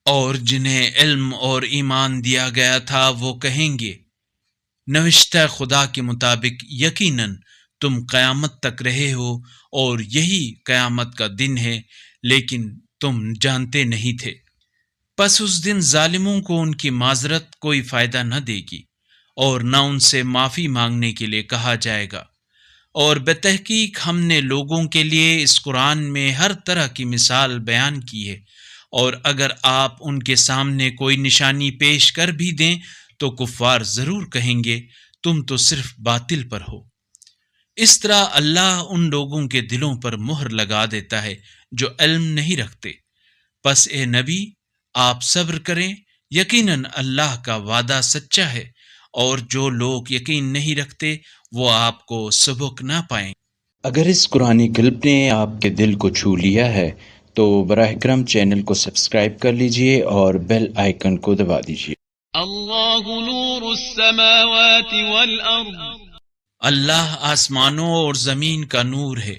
اور جنہیں علم اور ایمان دیا گیا تھا وہ کہیں گے نوشتہ خدا کے مطابق یقیناً تم قیامت تک رہے ہو اور یہی قیامت کا دن ہے، لیکن تم جانتے نہیں تھے۔ پس اس دن ظالموں کو ان کی معذرت کوئی فائدہ نہ دے گی اور نہ ان سے معافی مانگنے کے لیے کہا جائے گا۔ اور بتحقیق ہم نے لوگوں کے لیے اس قرآن میں ہر طرح کی مثال بیان کی ہے، اور اگر آپ ان کے سامنے کوئی نشانی پیش کر بھی دیں تو کفار ضرور کہیں گے تم تو صرف باطل پر ہو۔ اس طرح اللہ ان لوگوں کے دلوں پر مہر لگا دیتا ہے جو علم نہیں رکھتے۔ پس اے نبی آپ صبر کریں، یقیناً اللہ کا وعدہ سچا ہے، اور جو لوگ یقین نہیں رکھتے وہ آپ کو سبق نہ پائیں۔ اگر اس قرآنی کلپ نے آپ کے دل کو چھو لیا ہے تو براہ کرم چینل کو سبسکرائب کر لیجئے اور بیل آئیکن کو دبا دیجئے۔ اللہ نور السماوات والارض، اللہ آسمانوں اور زمین کا نور ہے۔